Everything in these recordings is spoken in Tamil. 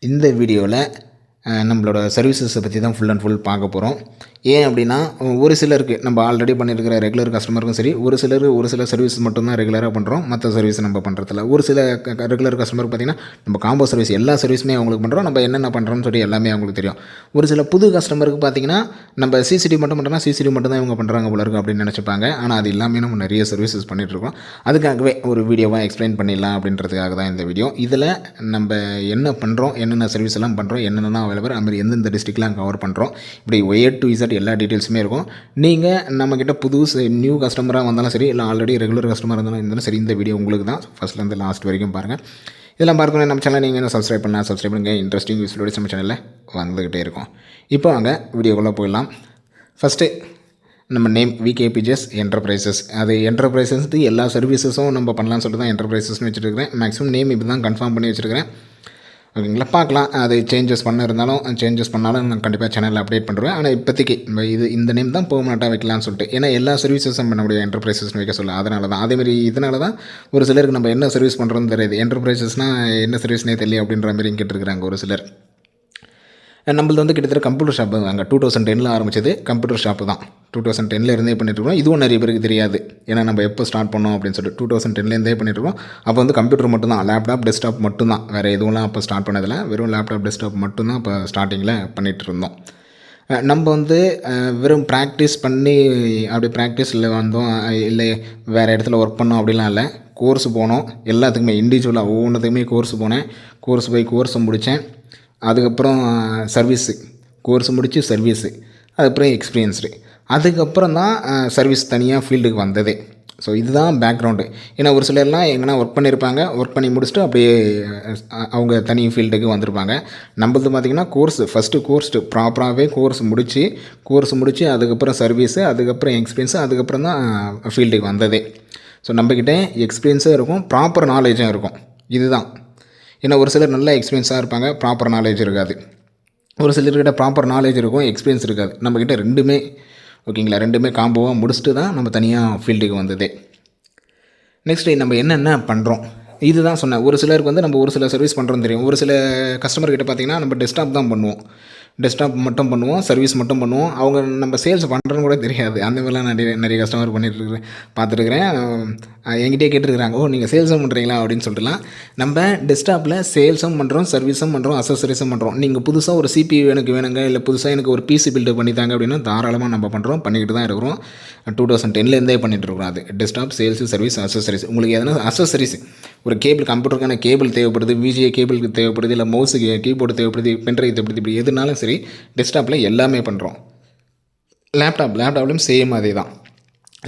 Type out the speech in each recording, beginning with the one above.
இந்த வீடியோவில் நம்மளோட சர்வீசஸை பற்றி தான் ஃபுல் அண்ட் ஃபுல் பார்க்க போகிறோம். ஏன் அப்படின்னா, ஒரு சிலருக்கு நம்ம ஆல்ரெடி பண்ணியிருக்கிற ரெகுலர் கஸ்டமருக்கும் சரி, ஒரு சில சர்வீஸ் மட்டும்தான் ரெகுலராக பண்ணுறோம், மற்ற சர்வீஸ் நம்ம பண்ணுறதில்ல. ஒரு சில ரெகுலர் கஸ்டமருக்கு பார்த்திங்கன்னா நம்ம காம்போ சர்வீஸ் எல்லா சர்வீஸுமே அவங்களுக்கு பண்ணுறோம், நம்ம என்னென்ன பண்ணுறோம்னு சொல்லி எல்லாமே அவங்களுக்கு தெரியும். ஒரு சில புது கஸ்டமருக்கு பார்த்திங்கன்னா நம்ம சிசிடிவி மட்டும் பண்ணுறோம்னா சிசிடிவி மட்டும் தான் இவங்க பண்ணுறாங்க போல இருக்கும் அப்படின்னு நினச்சிப்பாங்க. ஆனால் அது எல்லாமே நம்ம நிறைய சர்வீசஸ் பண்ணிகிட்ருக்கோம். அதுக்காகவே ஒரு வீடியோவாக எக்ஸ்பிளைன் பண்ணிடலாம் அப்படின்றதுக்காக தான் இந்த வீடியோ. இதில் நம்ம என்ன பண்ணுறோம், என்னென்ன சர்வீஸ் எல்லாம் பண்ணுறோம், என்னென்ன அவைலபிள், அது மாதிரி எந்தெந்த டிஸ்ட்ரிக்ட்லாம் கவர் பண்ணுறோம், இப்படி A to Z எல்லா டீட்டெயில்ஸுமே இருக்கும். நீங்கள் நம்மக்கிட்ட நியூ கஸ்டமராக வந்தாலும் சரி, இல்லை ஆல்ரெடி ரெகுலர் கஸ்டமர் இருந்தாலும் சரி, இந்த வீடியோ உங்களுக்கு தான். ஃபஸ்ட்லேருந்து லாஸ்ட் வரைக்கும் பாருங்கள். இதெல்லாம் பார்க்கணும். நம்ம சேனல் நீங்கள் என்ன சப்ஸ்கிரைப் பண்ணுங்கள். இன்ட்ரெஸ்டிங் யூஸ்ஃபுல் நம்ம சேனலில் வந்துக்கிட்டே இருக்கும். இப்போ வாங்க வீடியோக்குள்ளே போயிடலாம். ஃபஸ்ட்டு நம்ம நேம் விகேபிஜிஎஸ் என்டர்பிரைசஸ். அது என்டர்பிரைசஸ்க்கு எல்லா சர்வீசஸும் நம்ம பண்ணலாம்னு சொல்லிட்டு தான் என்டர்பிரைசஸ்னு வச்சுருக்கிறேன். மேக்ஸிமம் நேம் இப்படி தான் கன்ஃபார்ம் பண்ணி வச்சுருக்கிறேன். ஓகேங்களா, பார்க்கலாம். அது சேஞ்சஸ் பண்ணாலும் நான் கண்டிப்பாக சேனலில் அப்டேட் பண்ணுறேன். ஆனால் இப்போதைக்கு இந்த நேம் தான் பெர்மனெண்ட்டாக வைக்கலாம்னு சொல்லிட்டு, ஏன்னா எல்லா சர்வீசஸும் பண்ண முடியும் என்டர்பிரைசஸ்னு வைக்க சொல்ல. அதனால தான் அதேமாதிரி இதனால தான் ஒரு சிலருக்கு நம்ம என்ன சர்வீஸ் பண்ணுறோன்னு தெரியாது. என்டர்பிரைசஸ்னால் என்ன சர்வீஸ்னே தெரியல அப்படின்ற மாதிரி கேட்டுருக்குறாங்க ஒரு சிலர். நம்மளது வந்து கிட்டத்தட்ட கம்ப்யூட்டர் ஷாப்பு தாங்க. 2010 ஆரம்பிச்சது கம்ப்யூட்டர் ஷாப்பு தான். 2010 இருந்தே பண்ணிட்டுருக்கோம். இதுவும் நிறைய பேருக்கு தெரியாது, ஏன்னா நம்ம எப்போ ஸ்டார்ட் பண்ணோம் அப்படின்னு சொல்லிட்டு 2010 பண்ணிட்டுருக்கோம். அப்போ வந்து கம்ப்யூட்டர் மட்டும்தான், லேப்டாப் டெஸ்க்டாப் மட்டும்தான், வேறு எதுவும்லாம் அப்போ ஸ்டார்ட் பண்ணதில்லை. வெறும் லேப்டாப் டெஸ்க்டாப் மட்டும்தான் இப்போ ஸ்டார்டிங்கில் பண்ணிகிட்டு இருந்தோம். நம்ம வந்து வெறும் ப்ராக்டிஸ் பண்ணி அப்படி ப்ராக்டிஸில் வந்தோம், இல்லை வேறு இடத்துல ஒர்க் பண்ணோம் அப்படிலாம் இல்லை. கோர்ஸ் போனோம், எல்லாத்துக்குமே இண்டிவிஜுவலாக ஒவ்வொன்றுத்துக்குமே கோர்ஸ் போனேன். கோர்ஸை முடித்தேன். அதுக்கப்புறம் கோர்ஸ் முடித்து சர்வீஸு, அதுக்கப்புறம் எக்ஸ்பீரியன்ஸ்டு, அதுக்கப்புறம் தான் சர்வீஸ் தனியாக ஃபீல்டுக்கு வந்ததே. ஸோ இதுதான் பேக்ரவுண்டு. ஏன்னா ஒரு சிலர்லாம் எங்கன்னா ஒர்க் பண்ணியிருப்பாங்க, ஒர்க் பண்ணி முடிச்சுட்டு அப்படியே அவங்க தனி ஃபீல்டுக்கு வந்திருப்பாங்க. நம்மளது பார்த்திங்கன்னா ஃபஸ்ட்டு ப்ராப்பராகவே கோர்ஸ் முடித்து அதுக்கப்புறம் சர்வீஸு, அதுக்கப்புறம் எக்ஸ்பீரியன்ஸு, அதுக்கப்புறம் தான் ஃபீல்டுக்கு வந்ததே. ஸோ நம்மக்கிட்ட எக்ஸ்பீரியன்ஸும் இருக்கும், ப்ராப்பர் நாலேஜும் இருக்கும். இதுதான். ஏன்னா ஒரு சிலர் நல்ல எக்ஸ்பீரியன்ஸாக இருப்பாங்க, ப்ராப்பர் நாலேஜ் இருக்காது. ஒரு சிலர்கிட்ட ப்ராப்பர் நாலேஜ் இருக்கும், எக்ஸ்பீரியன்ஸ் இருக்காது. நம்மக்கிட்ட ரெண்டுமே, ஓகேங்களா, ரெண்டுமே காம்போவாக முடிச்சுட்டு தான் நம்ம தனியாக ஃபீல்டுக்கு வந்ததே. நெக்ஸ்ட்டு நம்ம என்னென்ன பண்ணுறோம், இதுதான் சொன்னேன். ஒரு சிலருக்கு வந்து நம்ம ஒரு சில சர்வீஸ் பண்ணுறோன்னு தெரியும். ஒரு சில கஸ்டமர்கிட்ட பார்த்திங்கன்னா நம்ம டெஸ்க்டாப் தான் பண்ணுவோம், டெஸ்க்டாப் மட்டும் பண்ணுவோம், சர்வீஸ் மட்டும் பண்ணுவோம். அவங்க நம்ம சேல்ஸ் பண்ணுறோன்னு கூட தெரியாது. அந்த மாதிரிலாம் நிறைய கஸ்டமர் பார்த்துருக்குறேன். என்கிட்டே கேட்டுருக்குறாங்க, நீங்கள் சேல்ஸும் பண்ணுறீங்களா அப்படின்னு சொல்லிட்டுலாம். நம்ம டெஸ்க்டாப்பில் சேல்ஸும் பண்ணுறோம், சர்வீஸும் பண்ணுறோம், அக்சசரிஸும் பண்ணுறோம். நீங்கள் புதுசாக ஒரு CPU எனக்கு வேணுங்க, இல்லை புதுசாக எனக்கு ஒரு PC பில்டு பண்ணித்தாங்க அப்படின்னா தாராளமாக நம்ம பண்ணுறோம், பண்ணிக்கிட்டு தான் இருக்கிறோம். 2010 பண்ணிகிட்ருக்குறோம். அது டெஸ்க்டாப், சேல்ஸு, சர்வீஸ், அக்சசரிஸ். உங்களுக்கு எதனா அக்சசரிஸ், ஒரு கேபிள், கம்ப்யூட்டருக்கான கேபிள் தேவைப்படுது, VGA கேபிளுக்கு தேவைப்படுது, இல்லை மவுஸுக்கு கீபோர்டு தேவைப்படுது, பென்ட்ரைவ் தேவைப்படுது, இப்படி எதுனாலும் சரி டெஸ்க்டாப்பில் எல்லாமே பண்ணுறோம். லேப்டாப்லேயும் சேம் அதே தான்.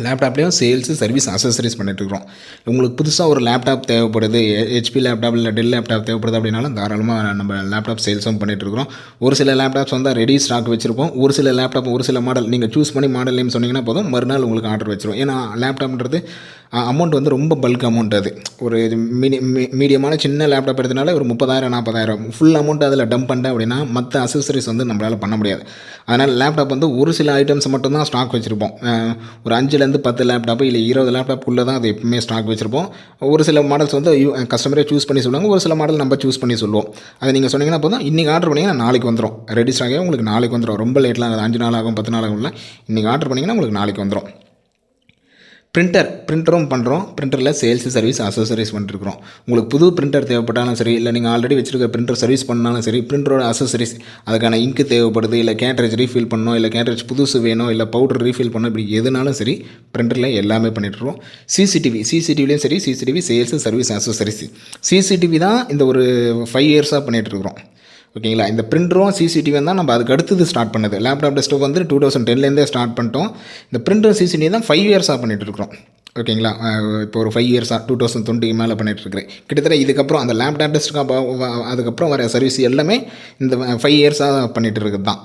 லேப்டாப்லேயும் சேல்ஸு, சர்வீஸ், அக்சசரிஸ் பண்ணிட்டுருக்குறோம். உங்களுக்கு புதுசாக ஒரு லேப்டாப் தேவைப்படுது, HP லேப்டாப் இல்லை டெல் லேப்டாப் தேவைப்படுது அப்படின்னாலும் தாராளமாக நம்ம லேப்டாப் சேல்ஸும் பண்ணிகிட்ருக்குறோம். ஒரு சில லேப்டாப்ஸ் வந்து ரெடி ஸ்டாக் வச்சுருப்போம். ஒரு சில லேப்டாப், ஒரு சில மாடல் நீங்கள் சூஸ் பண்ணி மாடல் நேம் சொன்னீங்கன்னா போதும், மறுநாள் உங்களுக்கு ஆர்டர் வச்சிரும். ஏன்னா லேப்டாப்ன்றது அமௌண்ட் வந்து ரொம்ப பல்க் அமௌண்ட். அது ஒரு மீடியமான சின்ன லேப்டாப் எடுத்தனால ஒரு 30,000 40,000 ஃபுல் அமௌண்ட் அதில் டம்ப் பண்ணிட்டேன் அப்படின்னா மற்ற அக்சசரிஸ் வந்து நம்மளால் பண்ண முடியாது. அதனால் லேப்டாப் வந்து ஒரு சில ஐட்டம்ஸ் மட்டும்தான் ஸ்டாக் வச்சுருப்போம். ஒரு 5லேருந்து 10 லேப்டாப்பு இல்லை 20 லேப்டாப்புக்குள்ளே தான் அது எப்பவுமே ஸ்டாக் வச்சுருப்போம். ஒரு சில மாடல்ஸ் வந்து கஸ்டமரே சூஸ் பண்ணி சொல்லுவாங்க, ஒரு சில மாடல் நம்ம சூஸ் பண்ணி சொல்லுவோம். அதை நீங்கள் சொன்னீங்கன்னா போதும், இன்றைக்கி ஆர்டர் பண்ணிங்கன்னா நாளைக்கு வந்துடும். ரெடி ஸ்டாகே உங்களுக்கு நாளைக்கு வந்துடும். ரொம்ப லேட்லாம் ஆகுது, 5 நாள் ஆகும், 10 நாள் ஆகும்ல. இன்றைக்கி ஆர்டர் பண்ணிங்கன்னா உங்களுக்கு நாளைக்கு வந்துடும். பிரிண்டரும் பண்ணுறோம். பிரிண்டரில் சேல்ஸு, சர்வீஸ், அக்சசரிஸ் பண்ணிட்டுருக்குறோம். உங்களுக்கு புது பிரிண்டர் தேவைப்பட்டாலும் சரி, இல்லை நீங்கள் ஆல்ரெடி வச்சுருக்க பிரிண்டர் சர்வீஸ் பண்ணாலும் சரி, பிரிண்டரோட அக்சசரிஸ், அதுக்கான இங்கு தேவைப்படுது, இல்லை கேட்ரேஜ் ரீஃபில் பண்ணணும், இல்லை கேட்ரேஜ் புதுசு வேணும், இல்லை பவுடர் ரீஃபில் பண்ணணும், இப்படி எதுனாலும் சரி பிரிண்டரில் எல்லாமே பண்ணிட்டுருக்கோம். சிசிடிவிலையும் சரி, CCTV, sales, service, accessories. CCTV தான் இந்த ஒரு 5 இயர்ஸாக பண்ணிகிட்ருக்குறோம். ஓகேங்களா, இந்த பிரிண்டரும் சிசிடிவியும் தான் நம்ம அதுக்கு அடுத்தது ஸ்டார்ட் பண்ணது. லேப்டாப் டெஸ்க்டாப் வந்து 2010 ஸ்டார்ட் பண்ணிட்டோம். இந்த பிரிண்டர் சிசிடிவி தான் 5 இயர்ஸாக பண்ணிகிட்ருக்குறோம். ஓகேங்களா, இப்போ ஒரு 5 இயர்ஸாக 2020 மேலே பண்ணிகிட்ருக்கிறேன். கிட்டத்தட்ட இதுக்கப்புறம் அந்த லேப்டாப் டெஸ்க்டாப் அதுக்கப்புறம் வர சர்வீஸ் எல்லாமே இந்த 5 இயர்ஸாக பண்ணிகிட்டு இருக்குது தான்.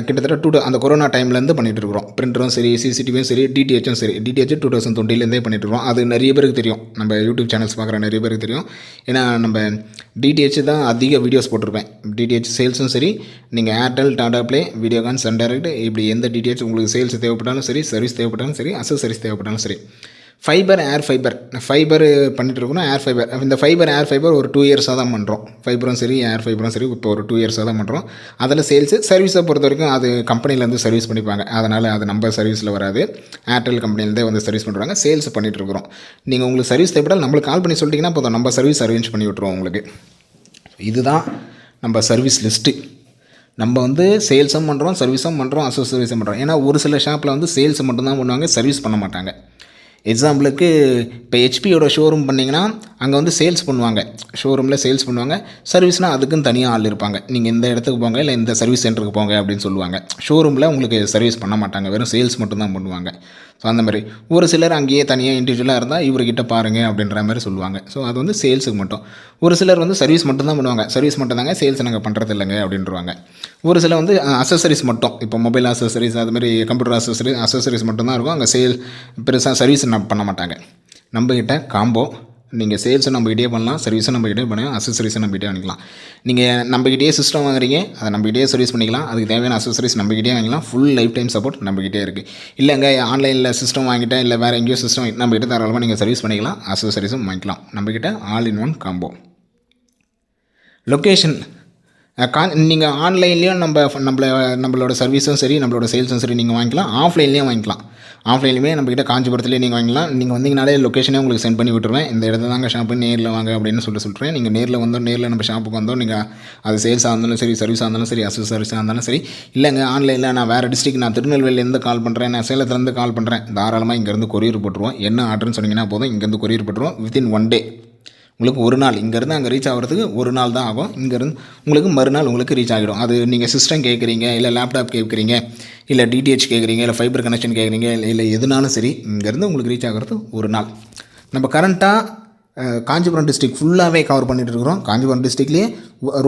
கிட்டத்தட்ட அந்த கொரோனா டைம்லேருந்து பண்ணிகிட்ருக்குறோம். பிரிண்டரும் சரி, சிசிடிவியும் சரி, டிடிஹெச்சும் சரி. டிடிஹெச் 2020 பண்ணிகிட்ருக்கோம். அது நிறைய பேருக்கு தெரியும், நம்ம யூடியூப் சேனல்ஸ் பார்க்குற நிறைய பேருக்கு தெரியும். ஏன்னா நம்ம டிடிஹெச் தான் அதிக வீடியோஸ் போட்டிருப்பேன். டிடிஹெச் சேல்ஸும் சரி, நீங்கள் Airtel, Tata Play, Videocon, Sun Direct, இப்படி எந்த டிடிஹெச் உங்களுக்கு சேல்ஸ் தேவைப்பட்டாலும் சரி, சர்வீஸ் தேவைப்பட்டாலும் சரி, அக்சசரிஸ் தேவைப்பட்டாலும் சரி, ஃபைபர் ஏர் ஃபைபர் பண்ணிகிட்டு இருக்கணும். ஏர் ஃபைபர், இந்த ஏர் ஃபைபர் ஒரு 2 இயர்ஸாக தான் பண்ணுறோம். ஃபைபரும் சரி ஏர் ஃபைபரும் சரி இப்போ ஒரு 2 இயர்ஸாக தான் பண்ணுறோம். அதில் சேல்ஸு சர்வீஸை பொறுத்த வரைக்கும் அது கம்பெனிலேருந்து சர்வீஸ் பண்ணிப்பாங்க. அதனால் அது நம்ம சர்வீஸில் வராது. ஏர்டெல் கம்பெனிலேருந்தே வந்து சர்வீஸ் பண்ணுறாங்க. சேல்ஸ் பண்ணிகிட்ருக்குறோம். நீங்கள் உங்களுக்கு சர்வீஸ் தேவைப்பட்டால் நம்மளுக்கு கால் பண்ணி சொல்லிட்டிங்கன்னா போதும், நம்ம சர்வீஸ் அரேஞ்ச் பண்ணி விட்ருவோம் உங்களுக்கு. இதுதான் நம்ம சர்வீஸ் லிஸ்ட்டு. நம்ம வந்து சேல்ஸும் பண்ணுறோம், சர்வீஸும் பண்ணுறோம், அசோசரிஸும் பண்ணுறோம். ஏன்னா ஒரு சில ஷாப்பில் வந்து சேல்ஸ் மட்டும்தான் பண்ணுவாங்க, சர்வீஸ் பண்ண மாட்டாங்க. எக்ஸாம்பிளுக்கு இப்போ ஹெச்பியோட ஷோரூம் பண்ணிங்கன்னா அங்கே வந்து சேல்ஸ் பண்ணுவாங்க, ஷோரூமில் சேல்ஸ் பண்ணுவாங்க. சர்வீஸ்னால் அதுக்குன்னு தனியாக ஆள் இருப்பாங்க. நீங்கள் இந்த இடத்துக்கு போங்க, இல்லை இந்த சர்வீஸ் சென்டருக்கு போங்க அப்படின்னு சொல்லுவாங்க. ஷோரூமில் உங்களுக்கு சர்வீஸ் பண்ண மாட்டாங்க, வெறும் சேல்ஸ் மட்டும்தான் பண்ணுவாங்க. ஸோ அந்த மாதிரி ஒரு சிலர் அங்கேயே தனியாக இண்டிவிஜுவலாக இருந்தால் இவர்கிட்ட பாருங்கள் அப்படின்ற மாதிரி சொல்லுவாங்க. ஸோ அது வந்து சேல்ஸுக்கு மட்டும். ஒரு சிலர் வந்து சர்வீஸ் மட்டும்தான் பண்ணுவாங்க, சர்வீஸ் மட்டும் தாங்க, சேல்ஸ் நாங்கள் பண்ணுறது இல்லைங்க அப்படின்றவாங்க. ஒரு சிலர் வந்து அசசரிஸ் மட்டும், இப்போ மொபைல் அசசரிஸ் அதுமாதிரி கம்ப்யூட்டர் அசசரிஸ் மட்டும்தான் இருக்கும். அங்கே பெருசாக சர்வீஸ் பண்ண மாட்டாங்க. நம்மக்கிட்ட காம்போ, நீங்கள் சேல்ஸும் நம்மகிட்டே பண்ணலாம், சர்வீஸும் நம்மகிட்டே பண்ணலாம், அசசரிஸும் நம்மகிட்டே வாங்கிக்கலாம். நீங்கள் நம்மகிட்டே சிஸ்டம் வாங்குறீங்க, அதை நம்மகிட்டே சர்வீஸ் பண்ணிக்கலாம். அதுக்கு தேவையான அசசரிஸ் நம்மகிட்டே வாங்கிக்கலாம். ஃபுல் லைஃப் டைம் சப்போர்ட் நம்மகிட்டே இருக்குது. இல்லைங்க ஆன்லைனில் சிஸ்டம் வாங்கிட்டேன், இல்லை வேறு எங்கேயோ சிஸ்டம் நம்மகிட்ட தாராளமாக நீங்கள் சர்வீஸ் பண்ணிக்கலாம், அசசரிஸும் வாங்கிக்கலாம். நம்மகிட்ட all in one combo. Location நீங்கள் ஆன்லைன்லேயும் நம்மளோட சர்வீஸும் சரி, நம்மளோட சேல்ஸும் சரி நீங்கள் வாங்கிக்கலாம். ஆஃப்லைன்லேயும் வாங்கிக்கலாம். ஆஃப்லைன்லேயுமே நம்மக்கிட்ட காஞ்சிபுரத்துலேயே நீங்கள் வாங்கிக்கலாம். நீங்கள் வந்தீங்கனாலே லொக்கேஷனே உங்களுக்கு சென்ட் பண்ணி விட்டுருவேன். இந்த இடத்துல தாங்க ஷாப்பு, நேரில் வாங்க அப்படின்னு சொல்லிட்டுருவேன். நீங்கள் நேரில் வந்தோம், நேரில் நம்ம ஷாப்புக்கு வந்தோம், நீங்கள் அது சேல்ஸாக இருந்தாலும் சரி, சர்வீஸாக இருந்தாலும் சரி, அசசரிஸாக இருந்தாலும் சரி. இல்லைங்க ஆன்லைனில் நான் வேறு டிஸ்ட்ரிக்ட், நான் திருநெல்வேலியிலேருந்து கால் பண்ணுறேன், நான் சேலத்துலேருந்து கால் பண்ணுறேன், தாராளமாக இங்கேருந்து கொரியர் போட்டுருவோம். என்ன ஆர்டர்னு சொன்னீங்கன்னா போதும், இங்கேருந்து கொரியர் போட்டுருவோம். வித்தின் 1 டே உங்களுக்கு ஒரு நாள், இங்கேருந்து அங்கே ரீச் ஆகிறதுக்கு ஒரு நாள் தான் ஆகும். இங்கேருந்து உங்களுக்கு மறுநாள் உங்களுக்கு ரீச் ஆகிடும். அது நீங்கள் சிஸ்டம் கேட்குறீங்க, இல்லை லேப்டாப் கேட்குறீங்க, இல்லை டிடிஹெச் கேட்குறீங்க, இல்லை ஃபைபர் கனெக்ஷன் கேட்குறீங்க, இல்லை எதுனாலும் சரி, இங்கேருந்து உங்களுக்கு ரீச் ஆகிறது ஒரு நாள். நம்ம கரண்ட்டாக காஞ்சிபுரம் டிஸ்ட்ரிக்ட் ஃபுல்லாகவே கவர் பண்ணிகிட்டு இருக்கிறோம். காஞ்சிபுரம் டிஸ்ட்ரிக்ட்லேயே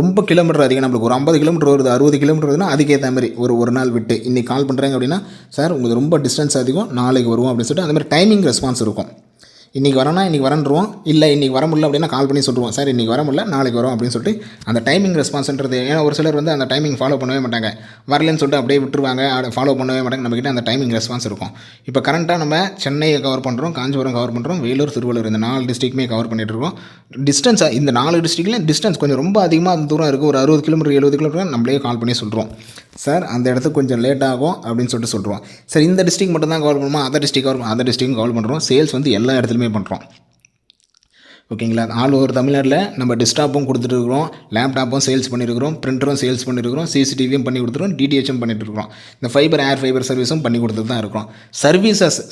ரொம்ப கிலோமீட்டர் அதிகம், நம்மளுக்கு ஒரு 50 கிலோமீட்டர் வருது, 60 கிலோமீட்டர் வருதுன்னா அதுக்கேற்ற மாதிரி ஒரு நாள் விட்டு இன்றைக்கி கால் பண்ணுறாங்க அப்படின்னா, சார் உங்களுக்கு ரொம்ப டிஸ்டன்ஸ் அதிகம், நாளைக்கு வருவோம் அப்படின்னு சொல்லிட்டு அந்த மாதிரி டைமிங் ரெஸ்பான்ஸ் இருக்கும். இன்றைக்கி வரேன்னா இன்றைக்கி வரன்றுவோம், இல்லை இன்றைக்கி வர முடியல அப்படின்னா கால் பண்ணி சொல்லுவோம், சார் இன்றைக்கி வர முடியல, நாளைக்கு வரோம் அப்படின்னு சொல்லிட்டு அந்த டைமிங் ரெஸ்பான்ஸ்ன்றது. ஏன்னா ஒரு சிலர் வந்து அந்த டைமிங் ஃபாலோ பண்ணவே மாட்டாங்க, வரலன்னு சொல்லிட்டு அப்படியே விட்டுருவாங்க, ஃபாலோ பண்ணவே மாட்டாங்க. நம்மக்கிட்ட அந்த டைமிங் ரெஸ்பான்ஸ் இருக்கும். இப்போ கரண்ட்டாக நம்ம சென்னையை கவர் பண்ணுறோம், காஞ்சிபுரம் கவர் பண்ணுறோம், வேலூர், திருவள்ளூர், இந்த 4 டிஸ்ட்ரிக்ட்டுமே கவர் பண்ணிகிட்டு இருக்கோம். டிஸ்டன்ஸாக இந்த 4 டிஸ்ட்ரிக்ட்லேயும் டிஸ்டன்ஸ் கொஞ்சம் ரொம்ப அதிகமாக தூரம் இருக்குது, ஒரு 60 கிலோமீட்டர் 70 கிலோமீட்டர் நம்மளே கால் பண்ணி சொல்கிறோம், சார் அந்த இடத்துக்கு கொஞ்சம் லேட் ஆகும் அப்படின்னு சொல்லிட்டு சொல்கிறோம். சார் இந்த டிஸ்ட்ரிக் மட்டும் தான் கவர் பண்ணுமா, அதர் டிஸ்ட்ரிக்டும் கவர் பண்ணுறோம். சேல்ஸ் வந்து எல்லா இடத்துலையுமே பண்ணுறோம். ஓகேங்களா. ஆல் ஓவர் தமிழ்நாட்டில் நம்ம டெஸ்க்டாப்பும் கொடுத்துட்டுருக்குறோம், லேப்டாப்பும் சேல்ஸ் பண்ணியிருக்கிறோம், பிரிண்டரும் சேல்ஸ் பண்ணியிருக்கிறோம், சிசிடிவியும் பண்ணி கொடுத்துருக்கோம், டிடிஹெச்சும் பண்ணிட்டு இருக்கிறோம். இந்த ஏர் ஃபைபர் சர்வீஸும் பண்ணி கொடுத்துட்டு தான் இருக்கிறோம்.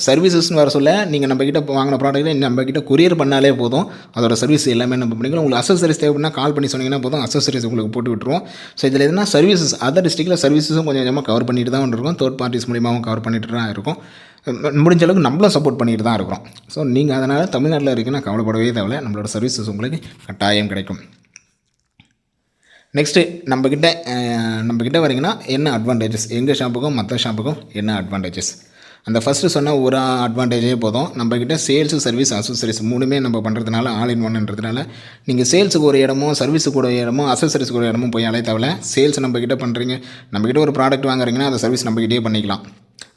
சர்வீசஸ்னு வர சொல்ல நீங்கள் நம்மக்கிட்ட வாங்கின ப்ராடக்ட்டை நம்மக்கிட்ட கொரியர் பண்ணாலே போதும், அதோட சர்வீஸ் எல்லாமே நம்ம பண்ணிக்கலாம். உங்களுக்கு அசசரிஸ் தேவைன்னா கால் பண்ணி சொன்னீங்கன்னா போதும், அசசரிஸ் உங்களுக்கு போட்டு விட்டுருவோம். ஸோ இதில் எதுனா சர்வீசஸ், அதர் டிஸ்ட்ரிக்ட்டில் சர்வீஸும் கொஞ்சம் கொஞ்சமாக கவர் பண்ணிட்டு தான் இருக்கும், தேர்ட் பார்ட்டிஸ் மூலியமாகவும் கவர் பண்ணிட்டு தான் இருக்கும். முடிஞ்ச அளவுக்கு நம்மளும் சப்போர்ட் பண்ணிட்டு தான் இருக்கிறோம். ஸோ நீங்கள் அதனால் தமிழ்நாட்டில் இருக்குன்னா கவலைப்படவே தேவையில்லை, நம்மளோட சர்வீசஸ் உங்களுக்கு கட்டாயம் கிடைக்கும். நெக்ஸ்ட்டு நம்மக்கிட்ட வரீங்கன்னா என்ன அட்வான்டேஜஸ், எங்கள் ஷாப்புக்கும் மற்ற ஷாப்புக்கும் என்ன அட்வான்டேஜஸ். அந்த ஃபஸ்ட்டு சொன்ன ஒரு அட்வான்டேஜே போதும். நம்மக்கிட்ட சேல்ஸு, சர்வீஸ், அசசரிஸ் 3மே நம்ம பண்ணுறதுனால, ஆல் இன் ஒன்ன்றதுனால நீங்கள் சேல்ஸுக்கு ஒரு இடமோ, சர்வீஸுக்கு ஒரு இடமோ, அசசரிஸுக்கு ஒரு இடமோ போய் அலைய தேவையில்ல. சேல்ஸ் நம்மக்கிட்ட பண்ணுறீங்க, நம்மக்கிட்ட ஒரு ப்ராடக்ட் வாங்குறீங்கன்னா அந்த சர்வீஸ் நம்மக்கிட்டே பண்ணிக்கலாம்,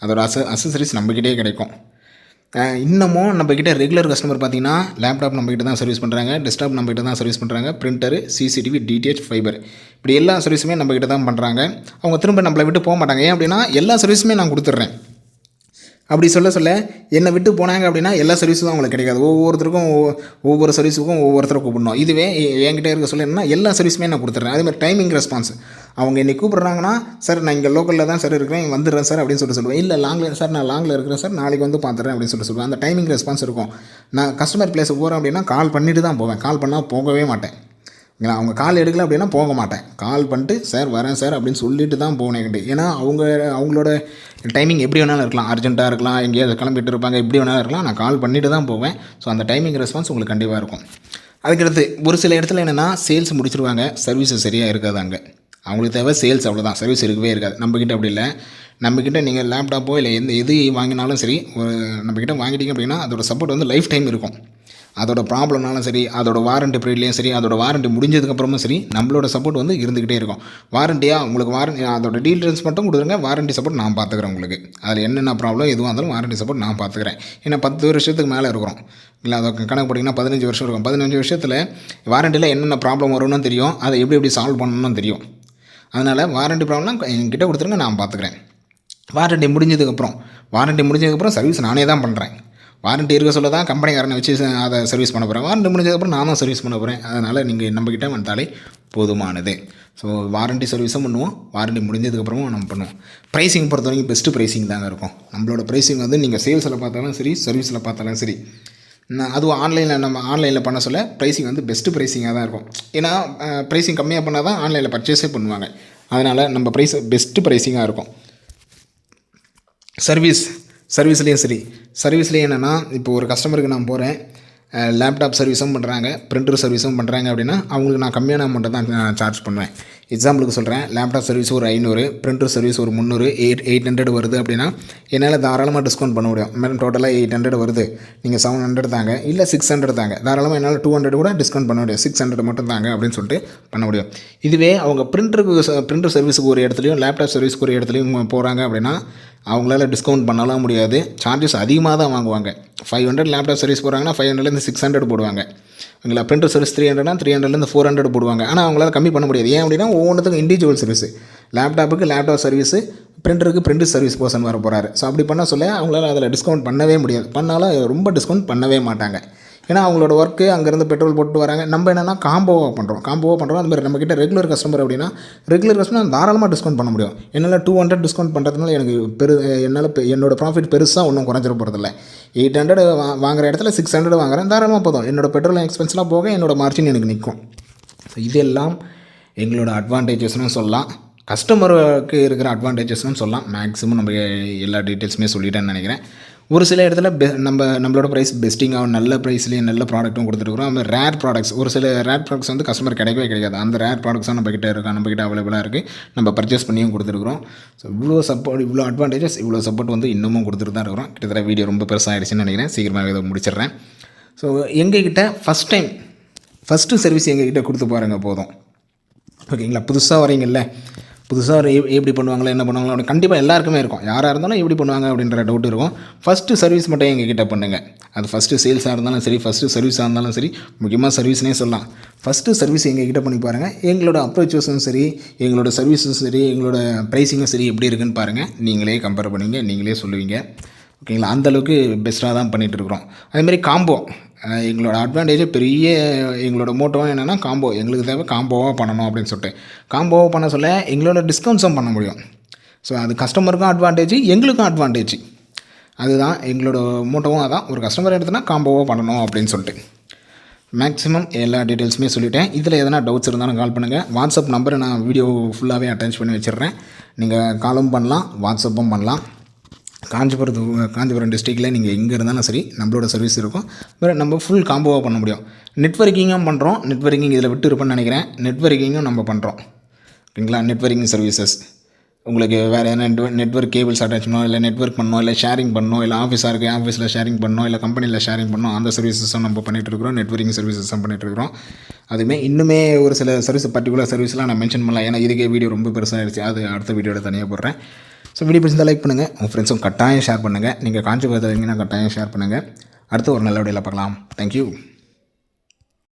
அதோட அசசரிஸ் நம்மக்கிட்டே கிடைக்கும். இன்னமும் நம்மக்கிட்ட ரெகுலர் கஸ்டமர் பார்த்திங்கன்னா லேப்டாப் நம்மக்கிட்ட தான் சர்வீஸ் பண்ணுறாங்க, டெஸ்க்டாப் நம்மக்கிட்ட தான் சர்வீஸ் பண்ணுறாங்க, பிரிண்டரு, சிசிடிவி, டிடிஹெச், ஃபைபர், இப்படி எல்லா சர்வீஸுமே நம்மக்கிட்ட தான் பண்ணுறாங்க. அவங்க திரும்ப நம்மளை விட்டு போக மாட்டாங்க. ஏன் அப்படின்னா எல்லா சர்வீஸுமே நான் கொடுத்துட்றேன். அப்படி சொல்ல என்னை விட்டு போனாங்க அப்படின்னா எல்லா சர்வீஸும் அவங்களுக்கு கிடைக்காது. ஒவ்வொருத்தருக்கும் ஒவ்வொரு சர்வீஸுக்கும் ஒவ்வொருத்தரை கூப்பிடணும். இதுவே என்கிட்ட இருக்க சொல்ல என்னன்னா எல்லா சர்வீஸுமே நான் கொடுத்துட்றேன். அதேமாதிரி டைமிங் ரெஸ்பான்ஸ், அவங்க என்னை கூப்பிட்றாங்கன்னா, சார் நான் இங்கே லோக்கலில் தான் சார் இருக்கிறேன், வந்துடுறேன் சார் அப்படின்னு சொல்லுவேன். இல்லை லாங்கில் சார், நான் லாங்கில் இருக்கிறேன் சார், நாளைக்கு வந்து பார்த்துறேன் அப்படின்னு சொல்லுவேன். அந்த டைமிங் ரெஸ்பான்ஸ் இருக்கும். நான் கஸ்டமர் பிளேஸுக்கு போகிறேன் அப்படின்னா கால் பண்ணிட்டு தான் போவேன், கால் பண்ணால் போகவே மாட்டேன். அவங்க கால் எடுக்கல அப்படின்னா போக மாட்டேன். கால் பண்ணிட்டு சார் வரேன் சார் அப்படின்னு சொல்லிட்டு தான் போனேன். ஏன்னா அவங்களோட டைமிங் எப்படி வேணாலும் இருக்கலாம், அர்ஜென்ட்டாக இருக்கலாம், எங்கேயாவது கிளம்பிட்டு இருப்பாங்க, எப்படி வேணாலும் இருக்கலாம், நான் கால் பண்ணிட்டு தான் போவேன். ஸோ அந்த டைமிங் ரெஸ்பான்ஸ் உங்களுக்கு கண்டிப்பாக இருக்கும். அதுக்கடுத்து ஒரு சில இடத்துல என்னென்னா சேல்ஸ் முடிச்சிருவாங்க, சர்வீஸ் சரியாக இருக்காது. அங்கே அவங்களுக்கு தேவை சேல்ஸ், அவ்வளோதான், சர்வீஸ் இருக்கவே இருக்காது. நம்மக்கிட்ட அப்படி இல்லை. நம்மக்கிட்ட நீங்கள் லேப்டாப்போ இல்லை எது வாங்கினாலும் சரி, நம்மக்கிட்ட வாங்கிட்டீங்க அப்படின்னா அதோட சப்போர்ட் வந்து லைஃப் டைம் இருக்கும். அதோட ப்ராப்ளம்னாலும் சரி, அதோட வாரண்டி பீரியட்லேயும் சரி, அதோட வாரண்டி முடிஞ்சதுக்கப்புறமும் சரி, நம்மளோட சப்போர்ட் வந்து இருந்துக்கிட்டே இருக்கும். வாரண்டியாக உங்களுக்கு அதோட டீட்டெயில்ஸ் மட்டும் கொடுத்துருங்க, வாரண்டி சப்போர்ட் நான் பார்த்துக்கிறேன் உங்களுக்கு. அதில் என்னென்ன ப்ராப்ளம் எதுவாக இருந்தாலும் வாரண்டி சப்போர்ட் நான் பார்த்துக்கிறேன். ஏன்னா 10 வருஷத்துக்கு மேலே இருக்கிறோம் இல்லை, அதை கணக்கு போட்டிங்கன்னா 15 வருஷம் இருக்கும். 15 வருஷத்தில் வாரண்டியில் என்னென்ன ப்ராப்ளம் வரும்னு தெரியும், அதை எப்படி சால்வ் பண்ணணும்னு தெரியும். அதனால் வாரண்டி ப்ராப்ளம்லாம் என்கிட்ட கொடுத்துருங்க, நான் பார்த்துக்கிறேன். வாரண்டி முடிஞ்சதுக்கப்புறம் சர்வீஸ் நானே தான் பண்ணுறேன். வாரண்டி இருக்க சொல்ல தான் கம்பெனிக்காரனை வச்சு அதை சர்வீஸ் பண்ண போகிறேன். வாரண்டி முடிஞ்சதுக்கப்புறம் நான் தான் சர்வீஸ் பண்ண போகிறேன். அதனால் நீங்கள் நம்மக்கிட்ட வந்தாலே போதுமானது. ஸோ வாரண்டி சர்வீஸும் பண்ணுவோம், வாரண்டி முடிஞ்சதுக்கப்புறமும் நம்ம பண்ணுவோம். ப்ரைஸிங் பொறுத்த வரைக்கும் பெஸ்ட்டு ப்ரைஸிங் தாங்க இருக்கும். நம்மளோட ப்ரைஸிங் வந்து நீங்கள் சேல்ஸில் பார்த்தாலும் சரி, சர்வீஸில் பார்த்தாலும் சரி, அதுவும் ஆன்லைனில் பண்ண சொல்ல ப்ரைஸிங் வந்து பெஸ்ட்டு ப்ரைஸிங்காக தான் இருக்கும். ஏன்னா ப்ரைஸிங் கம்மியாக பண்ணால் தான் ஆன்லைனில் பர்ச்சேஸே பண்ணுவாங்க. அதனால் நம்ம ப்ரைஸ் பெஸ்ட்டு ப்ரைஸிங்காக இருக்கும். சர்வீஸ்லேயும் சரி, சர்வீஸ்லேயும் என்னென்னா, இப்போ ஒரு கஸ்டமருக்கு நான் போகிறேன், லேப்டாப் சர்வீஸும் பண்ணுறாங்க, பிரிண்டர் சர்வீஸும் பண்ணுறாங்க அப்படின்னா அவங்களுக்கு நான் கம்மியான அமௌண்ட்டை தான் சார்ஜ் பண்ணுவேன். எக்ஸாம்பிளுக்கு சொல்கிறேன், லேப்டாப் சர்வீஸ் ஒரு 500, பிரிண்டர் சர்வீஸ் ஒரு 300, 800 வருது அப்படின்னா என்னால் தாராளமாக டிஸ்கவுண்ட் பண்ண முடியும். மேடம் டோட்டலாக 800 வருது, நீங்கள் 700 தாங்க, இல்லை 600 தாங்க, தாராளமாக என்னால் 200 கூட டிஸ்கவுண்ட் பண்ண முடியும், 600 மட்டும் தாங்க அப்படின்னு சொல்லிட்டு பண்ண முடியும். இதுவே அவங்க பிரிண்டர் சர்வீஸுக்கு ஒரு இடத்துலையும் லேப்டாப் சர்வீஸுக்கு ஒரு இடத்துலையும் போகிறாங்க அப்படின்னா அவங்களால டிஸ்கவுண்ட் பண்ணலாம் முடியாது. சார்ஜஸ் அதிகமாக தான் வாங்குவாங்க. 500 லேப்டாப் சர்வீஸ் போகிறாங்கன்னா 500லேருந்து 600 போடுவாங்க. அவங்களா பிரிண்டர் சர்வீஸ் 300னா 300லேருந்து 400 போடுவாங்க. ஆனால் அவங்களால கம்மி பண்ண முடியாது. ஏன் அப்படின்னா ஒவ்வொன்றுத்துக்கும் இண்டிவிஜுவல் சர்வீஸ். லேப்டாப்புக்கு லேப்டாப் சர்வீஸு, பிரிண்டருக்கு பிரிண்டர் சர்வீஸ் பர்சன் வர போகிறாரு. ஸோ அப்படி பண்ண சொல்ல அவங்களால அதில் டிஸ்கவுண்ட் பண்ணவே முடியாது. பண்ணாலும் ரொம்ப டிஸ்கவுண்ட் பண்ணவே மாட்டாங்க. ஏன்னா அவங்களோட ஒர்க்கு அங்கேருந்து பெட்ரோல் போட்டு வராங்க. நம்ம என்னென்னா காம்போவாக பண்ணுறோம். அது மாதிரி நம்மக்கிட்ட ரெகுலர் கஸ்டமர் அப்படின்னா ரெகுலர் கஸ்டமர் தாராளமாக டிஸ்கவுண்ட் பண்ண முடியும். என்னால் 200 டிஸ்கவுண்ட் பண்ணுறதுனால எனக்கு என்னோடய ப்ராஃபிட் பெருசாக ஒன்றும் குறைஞ்சிட போகிறதில்ல. 800 வாங்குகிற இடத்துல 600 வாங்குறேன், தாராளமாக போதும். என்னோடய பெட்ரோல் எக்ஸ்பென்ஸ்லாம் போக என்னோடய மார்ஜின் எனக்கு நிற்கும். ஸோ இதெல்லாம் எங்களோட அட்வான்டேஜஸ்னு சொல்லலாம். கஸ்டமருக்கு இருக்கிற அட்வான்டேஜஸ்னு சொல்லலாம். மேக்ஸிமம் நம்ம எல்லா டீட்டெயில்ஸுமே சொல்லிட்டேன்னு நினைக்கிறேன். ஒரு சில இடத்துல நம்மளோட ப்ரைஸ் பெஸ்ட்டிங்காக நல்ல ப்ரைஸ்லேயும் நல்ல ப்ராடக்ட்டும் கொடுத்துருக்குறோம். நம்ம ரேர் ப்ராடக்ட்ஸ், ஒரு சில ரேர் ப்ராடக்ட்ஸ் வந்து கஸ்டமர் கிடைக்கவே கிடைக்காது. அந்த ரேர் ப்ராடக்ட்ஸாக நம்மக்கிட்ட அவைலபிளாக இருக்குது. நம்ம பர்ச்சேஸ் பண்ணியும் கொடுத்துருக்குறோம். ஸோ இவ்வளோ அட்வான்டேஜஸ், இவ்வளோ சப்போர்ட் வந்து இன்னமும் கொடுத்துட்டு தான் இருக்கிறோம். கிட்டத்தட்ட வீடியோ ரொம்ப பெருசாகிடுச்சுன்னு நினைக்கிறேன். சீக்கிரமாக இதை முடிச்சிடுறேன். ஸோ எங்ககிட்ட ஃபஸ்ட்டு சர்வீஸ் எங்ககிட்ட கொடுத்து பாருங்கள் போதும். ஓகேங்களா? புதுசாக வரீங்கல்ல, புதுசாக எப்படி பண்ணுவாங்களோ என்ன பண்ணுவாங்களோ அப்படி கண்டிப்பாக எல்லாருக்குமே இருக்கும். யாராக இருந்தாலும் எப்படி பண்ணுவாங்க அப்படின்ற டவுட் இருக்கும். ஃபஸ்ட்டு சர்வீஸ் மட்டும் எங்ககிட்ட பண்ணுங்கள். அது ஃபஸ்ட்டு சேல்ஸாக இருந்தாலும் சரி, ஃபஸ்ட்டு சர்வீஸாக இருந்தாலும் சரி, முக்கியமாக சர்வீஸ்னே சொல்லலாம். ஃபஸ்ட்டு சர்வீஸ் எங்ககிட்ட பண்ணி பாருங்கள். எங்களோட அப்ரோச்சஸும் சரி, எங்களோட சர்வீஸும் சரி, எங்களோட ப்ரைஸிங்கும் சரி எப்படி இருக்குன்னு பாருங்கள். நீங்களே கம்பேர் பண்ணுவீங்க, நீங்களே சொல்லுவீங்க. ஓகேங்களா? அந்தளவுக்கு பெஸ்ட்டாக தான் பண்ணிகிட்ருக்குறோம். அதேமாதிரி காம்போ, எங்களோட அட்வான்டேஜ் எங்களோட மோட்டோவாக என்னென்னா காம்போ. எங்களுக்கு தேவை காம்போவாக பண்ணணும் அப்படின்னு சொல்லிட்டு. காம்போவாக பண்ண சொல்ல எங்களோட டிஸ்கவுண்ட்ஸும் பண்ண முடியும். ஸோ அது கஸ்டமருக்கும் அட்வான்டேஜ், எங்களுக்கும் அட்வான்டேஜ். அதுதான் எங்களோட மோட்டோவும். அதான் ஒரு கஸ்டமர் எடுத்துனா காம்போவாக பண்ணணும் அப்படின்னு சொல்லிட்டு. மேக்ஸிமம் எல்லா டீட்டெயில்ஸுமே சொல்லிட்டேன். இதில் எதனா டவுட்ஸ் இருந்தாலும் கால் பண்ணுங்கள். வாட்ஸ்அப் நம்பரை நான் வீடியோ ஃபுல்லாகவே அட்டாச் பண்ணி வச்சிடுறேன். நீங்கள் காலும் பண்ணலாம், வாட்ஸ்அப்பும் பண்ணலாம். காஞ்சிபுரம் டிஸ்ட்ரிக்டில் நீங்கள் எங்கே இருந்தாலும் சரி நம்மளோட சர்வீஸ் இருக்கும். வேறு நம்ம ஃபுல் காம்போவாக பண்ண முடியும். நெட்வொர்க்கிங்கும் பண்ணுறோம். நெட்வொர்க்கிங் இதில் விட்டு இருப்பேன்னு நினைக்கிறேன். நெட்வொர்க்கிங்கும் நம்ம பண்ணுறோம். ஓகேங்களா? நெட்வொர்க்கிங் சர்வீசஸ் உங்களுக்கு வேறு எதனா நெட்வொர்க் கேபிள்ஸ் அட்டாச் பண்ணணும், இல்லை நெட்வொர்க் பண்ணணும், இல்லை ஷேரிங் பண்ணணும், இல்லை ஆஃபீஸில் ஷேரிங் பண்ணணும், இல்லை கம்பெனியில் ஷேரிங் பண்ணணும். அந்த சர்வீசஸும் நம்ம பண்ணிகிட்ருக்குறோம். நெட்வொர்க்கிங் சர்வீசஸும் பண்ணிகிட்ருக்குறோம். அதுவுமே இன்னுமே ஒரு சில பர்டிகுலர் சர்வீஸ்லாம் நான் மென்ஷன் பண்ணலாம். ஏன்னா இதுக்கே வீடியோ ரொம்ப பெருசாகிடுச்சு. அது அடுத்த வீடியோவில் தனியாக போடுறேன். ஸோ வீடியோ பிடிச்சிருந்தால் லைக் பண்ணுங்கள். உங்கள் ஃப்ரெண்ட்ஸும் கட்டாயம் ஷேர் பண்ணுங்கள். நீங்கள் காஞ்சிபுரத்தில் இருக்கீங்கன்னா கட்டாயம் ஷேர் பண்ணுங்கள். அடுத்து ஒரு நல்ல வீடியோவில் பார்க்கலாம். தேங்க்யூ.